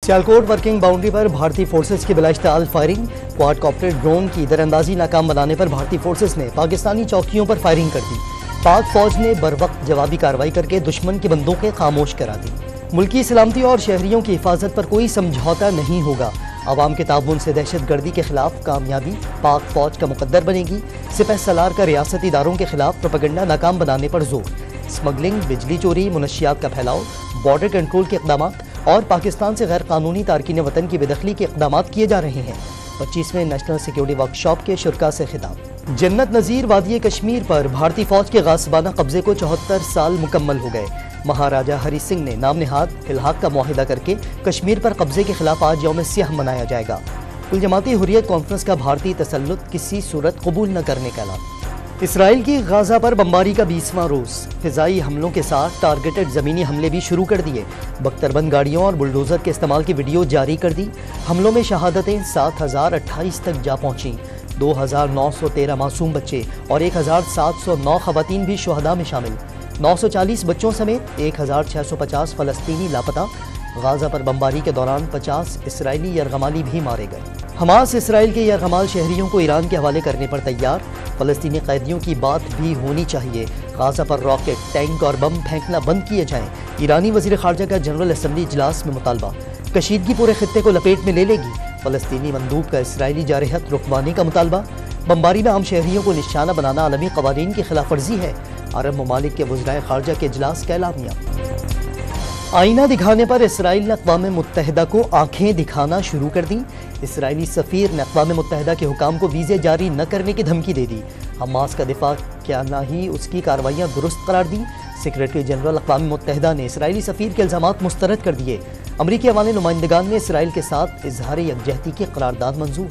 Sialkot working boundary पर भारतीय forces की बिलाइश्ताल फायरिंग, क्वाडकॉप्टर ड्रोन की दरअंदाजी नाकाम बनाने पर भारतीय फोर्सेस ने पाकिस्तानी चौकियों पर फायरिंग कर दी। पाक फौज ने बरवक्त जवाबी कार्रवाई करके दुश्मन की बंदूकें खामोश करा दी। मुल्की सलामती और शहरियों की हिफाजत पर कोई समझौता नहीं होगा। अवाम के ताउन से दहशतगर्दी के खिलाफ कामयाबी पाक फौज का मुकद्दर बनेगी। सिपह सलार का रियासती इदारों के खिलाफ प्रोपेगेंडा नाकाम बनाने पर जोर। स्मगलिंग, बिजली चोरी, मुनशियात का फैलाव, बॉर्डर कंट्रोल के इक़दाम और पाकिस्तान से गैर कानूनी तारकीन वतन की बेदखली के इक़दाम किए जा रहे हैं। 25वें नेशनल सिक्योरिटी वर्कशॉप के शुरा से खिताब। जन्नत नज़ीर वादी कश्मीर पर भारतीय फौज के गासिबाना कब्जे को 74 साल मुकम्मल हो गए। महाराजा हरी सिंह ने नाम निहाद इल्हाक का मुआहिदा करके कश्मीर पर कब्जे के खिलाफ आज यौम सियाह मनाया जाएगा। कुल जमाती हुर्रियत कॉन्फ्रेंस का भारतीय तसल्लुत किसी सूरत कबूल न करने का ऐलान। इसराइल की गाजा पर बमबारी का 20वां रोज। फिजाई हमलों के साथ टारगेटेड जमीनी हमले भी शुरू कर दिए। बख्तरबंद गाड़ियों और बुलडोजर के इस्तेमाल की वीडियो जारी कर दी। हमलों में शहादतें 7028 तक जा पहुंची। 2913 मासूम बच्चे और 1709 खवातीन भी शुहदा में शामिल। 940 बच्चों समेत 1650 फलस्तीनी लापता। गाजा पर बमबारी के दौरान 50 इसराइली यरगमाली भी मारे गए। हमास इसराइल के यरगमाल शहरियों को ईरान के हवाले करने पर तैयार। फलस्तीनी कैदियों की बात भी होनी चाहिए। गाजा पर रॉकेट, टैंक और बम फेंकना बंद किए जाएं। ईरानी वजीर खारजा का जनरल असम्बली इजलास में मुतालबा। कशीदगी पूरे खित्ते को लपेट में ले लेगी। फलस्तीनी मंदूब का इसराइली जारहत रुकवाने का मुतालबा। बमबारी में आम शहरियों को निशाना बनाना आलमी कवानीन की खिलाफ वर्जी है। अरब ममालिक के वज़राए खारजा के इजलास का एलामिया। आईना दिखाने पर इसराइल ने अक़वाम मुत्तहिदा को आंखें दिखाना शुरू कर दी। इसराइली सफ़ीर ने अक़वाम मुत्तहिदा के हुकाम को वीज़े जारी न करने की धमकी दे दी। हमास का दिफा क्या ना ही उसकी कार्रवाइयाँ दुरुस्त करार दी। सेक्रेटरी जनरल अक़वाम मुत्तहिदा ने इसराइली सफ़ीर के इल्ज़ामात मुस्तरद कर दिए। अमरीकी अवामी नुमाइंदगान ने इसराइल के साथ इजहार यकजहती की करारदाद मंजूर।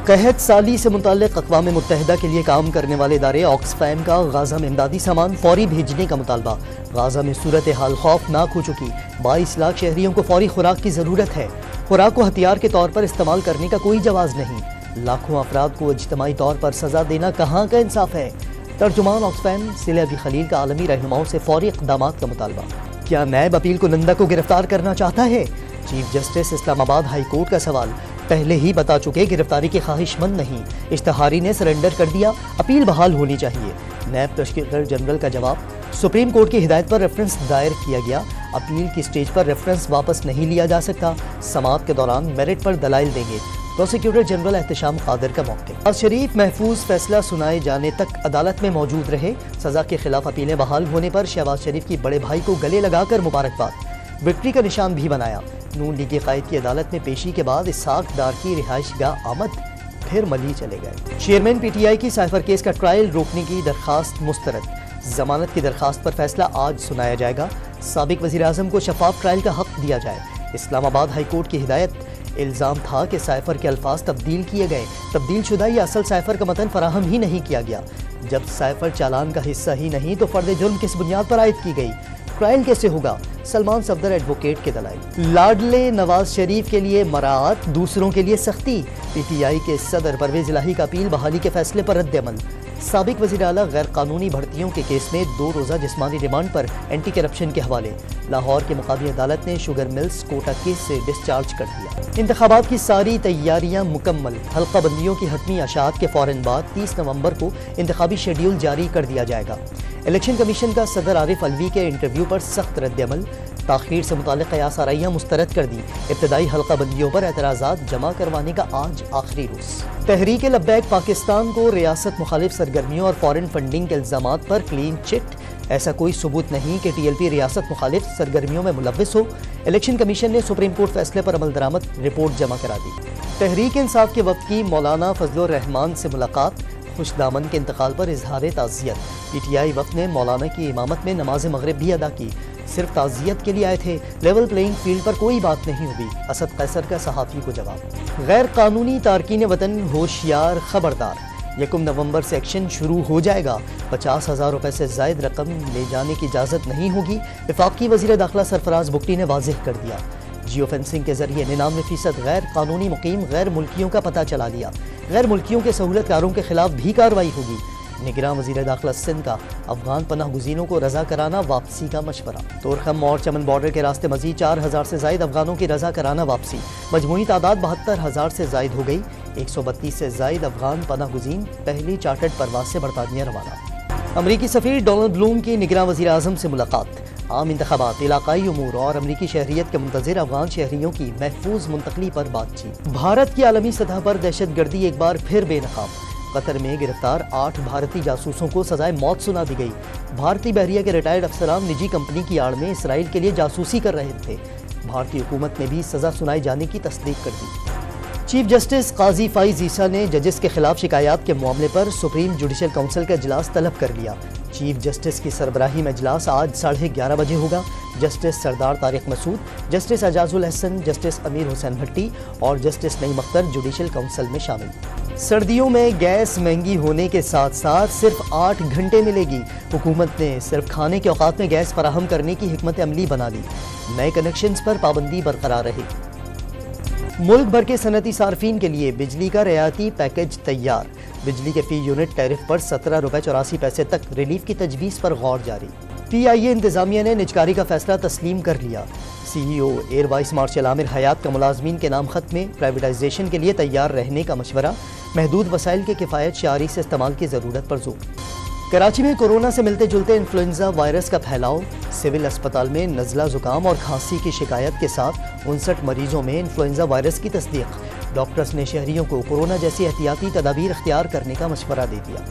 कहत साली से मुताल्लिक़ अक़वाम मुत्तहिदा के लिए काम करने वाले इदारे ऑक्सफैम का गाजा में इमदादी सामान फौरी भेजने का मुतालबा। गाजा में सूरत हाल खौफनाक हो चुकी। 22 लाख शहरियों को फौरी खुराक की ज़रूरत है। खुराक को हथियार के तौर पर इस्तेमाल करने का कोई जवाज़ नहीं। लाखों अफराद को इज्तमाई तौर पर सज़ा देना कहाँ का इंसाफ है। तर्जुमान ऑक्सफैम सिले अबी खलील का आलमी रहनुमाओं से फौरी इक़दाम का मुतालबा। क्या नैब अपील कुनंदा को गिरफ्तार करना चाहता है? Chief justice Islamabad high court का सवाल। पहले ही बता चुके गिरफ्तारी की ख्वाहिशमंद नहीं। इश्तहारी ने सरेंडर कर दिया, अपील बहाल होनी चाहिए। नैब तशकील जनरल का जवाब। सुप्रीम कोर्ट की हिदायत पर रेफरेंस दायर किया गया। अपील की स्टेज पर रेफरेंस वापस नहीं लिया जा सकता। समाअत के दौरान मेरिट पर दलाइल देंगे। प्रोसिक्यूटर जनरल एहतशाम कादिर का मौक़िफ़। नवाज शरीफ महफूज फैसला सुनाए जाने तक अदालत में मौजूद रहे। सज़ा के खिलाफ अपीलें बहाल होने पर शहबाज शरीफ की बड़े भाई को गले लगाकर मुबारकबाद। विक्ट्री का निशान भी बनाया। नून लीग के कायद की अदालत में पेशी के बाद इसहाक डार की रिहाइश गाह आमद, फिर मली चले गए। चेयरमैन PTI की साइफर केस का ट्रायल रोकने की दरखास्त मुस्तरद। जमानत की दरखास्त पर फैसला आज सुनाया जाएगा। साबिक वज़ीर आज़म को शफाफ ट्रायल का हक दिया जाए। इस्लामाबाद हाई कोर्ट की हिदायत। इल्ज़ाम था कि साइफर के अल्फाज तब्दील किए गए। तब्दील शुदा या असल साइफर का मतन फराहम ही नहीं किया गया। जब साइफर चालान का हिस्सा ही नहीं तो फर्द जुर्म किस बुनियाद पर आयद की गई? ट्रायल कैसे होगा? सलमान सफदर एडवोकेट के दलाइल। लाडले नवाज शरीफ के लिए मराअत, दूसरों के लिए सख्ती। PTI के सदर परवेज इलाही का अपील बहाली के फैसले पर रद्द-ए-अमल। साबिक वज़ीर आला गैर कानूनी भर्तियों के केस में 2 रोज़ा जिस्मानी रिमांड पर एंटी करप्शन के हवाले। लाहौर की मुकामी अदालत ने शुगर मिल्स कोटा केस से डिस्चार्ज कर दिया। इंतखाबात की सारी तैयारियां मुकम्मल। हल्का बंदियों की हतमी अशात के फ़ौरन बाद 30 नवंबर को इंतखाबी शेड्यूल जारी कर दिया जाएगा। इलेक्शन कमीशन का सदर आरिफ अलवी के इंटरव्यू पर सख्त रद्द-ए-अमल। ताख़ीर से मुताल्लिक़ क़यास आराइयाँ मुस्तरद कर दी। इब्तदाई हल्का बंदियों पर एतराज़ात जमा करवाने का आज आखिरी रोज़। तहरीक लब्बैक पाकिस्तान को रियासत मुखालिफ सरगर्मियों और फॉरेन फंडिंग के इल्ज़ामात पर क्लीन चिट। ऐसा कोई सबूत नहीं कि TLP रियासत मुखालिफ सरगर्मियों में मुलव्विस हो। इलेक्शन कमीशन ने सुप्रीम कोर्ट फैसले पर अमल दरामद रिपोर्ट जमा करा दी। तहरीक इंसाफ के वक्त की मौलाना फजलुर रहमान से मुलाकात। खुशदामन के इंतकाल पर इजहार ताज़ियत। PTI वक्त ने मौलाना की इमामत में नमाज मगरिब भी अदा की। सिर्फ ताज़ियत के लिए आए थे। लेवल प्लेइंग फील्ड पर कोई बात नहीं हुई। असद कैसर का सहाफ़ी को जवाब। गैर कानूनी तारकीन वतन होशियार, खबरदार। 1 नवंबर से एक्शन शुरू हो जाएगा। 50,000 रुपए से ज़ायद रकम ले जाने की इजाज़त नहीं होगी। वफाकी वज़ीर दाखिला सरफराज बुगटी ने वाज़ेह कर दिया। जियो फेंसिंग के जरिए 99% गैर कानूनी मुकीम गैर मुल्कियों का पता चला लिया। गैर मुल्कियों के सहूलतकारों के खिलाफ भी कार्रवाई होगी। निगरान वज़ीर दाखिला सिंध का अफगान पनाह गुज़ीनों को रजा कराना वापसी का मशवरा। तोरखम और चमन बॉर्डर के रास्ते मजीद 4000 से ज़ायद अफगानों की रजा कराना वापसी। मजमूई तादाद 72,000 से ज़ायद हो गई। 132 से ज़ायद अफगान पनाह गुज़ीन पहली चार्टर्ड परवाज से बरतानिया रवाना। अमरीकी सफ़ीर डोनाल्ड ब्लूम की निगरान वज़ीर आज़म से मुलाकात। आम इंतखाबात, इलाकाई उमूर और अमरीकी शहरियत के मुंतज़िर अफगान शहरियों की महफूज मुंतकली पर बातचीत। भारत की आलमी सतह पर दहशत गर्दी एक बार फिर बेनकाब। कतर में गिरफ्तार 8 भारतीय जासूसों को सजाए मौत सुना दी गई। भारतीय बहरिया के रिटायर्ड अफसरान निजी कंपनी की आड़ में इसराइल के लिए जासूसी कर रहे थे। भारतीय हुकूमत ने भी सजा सुनाए जाने की तस्दीक कर दी। चीफ जस्टिस काजी फाइज ईसा ने जजेस के खिलाफ शिकायत के मामले पर सुप्रीम जुडिशल काउंसिल का इजलास तलब कर लिया। चीफ जस्टिस की सरबराही में इजलास आज 11:30 बजे होगा। जस्टिस सरदार तारिक मसूद, जस्टिस एजाजुल हसन, जस्टिस अमीर हुसैन भट्टी और justice Naeem Akhtar judicial council में शामिल। सर्दियों में गैस महंगी होने के साथ साथ सिर्फ 8 घंटे मिलेगी। हुकूमत ने सिर्फ खाने के औकात में गैस फराहम करने की हिकमत अमली बना ली। नए कनेक्शंस पर पाबंदी बरकरार रही। मुल्क भर के सनती सार्फिन के लिए बिजली का रियायती पैकेज तैयार। बिजली के फी यूनिट टैरिफ पर 17 रुपए 84 पैसे तक रिलीफ की तजवीज़ पर गौर जारी। PIA इंतजामिया ने निजकारी का फैसला तस्लीम कर लिया। CEO air vice marshal Amir Hayat का मुलाजमीन के नाम खत में प्राइवेटाइजेशन के लिए तैयार रहने का मशवरा। महदूद वसाइल के किफ़ायत शारी से इस्तेमाल की ज़रूरत पर जोर। कराची में कोरोना से मिलते जुलते इन्फ्लुएंजा वायरस का फैलाव। सिविल अस्पताल में नज़ला ज़ुकाम और खांसी की शिकायत के साथ 59 मरीजों में इन्फ्लुएंजा वायरस की तस्दीक। डॉक्टर्स ने शहरियों को कोरोना जैसी एहतियाती तदाबीर इख्तियार करने का मशवरा दे दिया।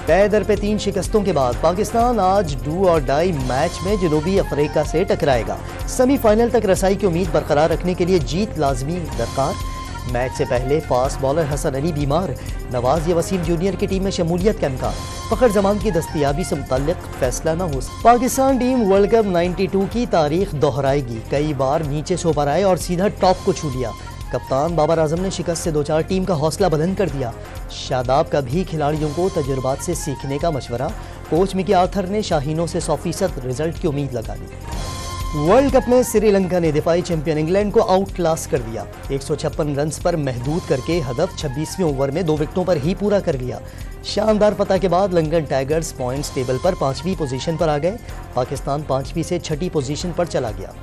तय दर पे 3 शिकस्तों के बाद पाकिस्तान आज डू और डाई मैच में जनूबी अफ्रीका से टकराएगा। सेमीफाइनल तक रसाई की उम्मीद बरकरार रखने के लिए जीत लाजमी दरकार। मैच से पहले फास्ट बॉलर हसन अली बीमार। नवाज या वसीम जूनियर की टीम में शमूलियत का इम्कान। फखर जमान की दस्तयाबी से मुताल्लिक फैसला न हो। पाकिस्तान टीम वर्ल्ड कप 92 की तारीख दोहराएगी। कई बार नीचे से ऊपर आए और सीधा टॉप को छू लिया। कप्तान बाबर आजम ने शिकस्त से 2-4 टीम का हौसला बुलंद कर दिया। शादाब का भी खिलाड़ियों को तजुर्बात से सीखने का मशवरा। कोच मिकी आर्थर ने शाहीनों से 100% रिजल्ट की उम्मीद लगा दी। वर्ल्ड कप में श्रीलंका ने दिफाई चैंपियन इंग्लैंड को आउट क्लास कर दिया। 156 रन पर महदूद करके हदफ 26वें ओवर में 2 विकेटों पर ही पूरा कर लिया। शानदार फतह के बाद लंदन टाइगर्स पॉइंट्स टेबल पर 5वीं पोजीशन पर आ गए। पाकिस्तान 5वीं से 6ठी पोजीशन पर चला गया।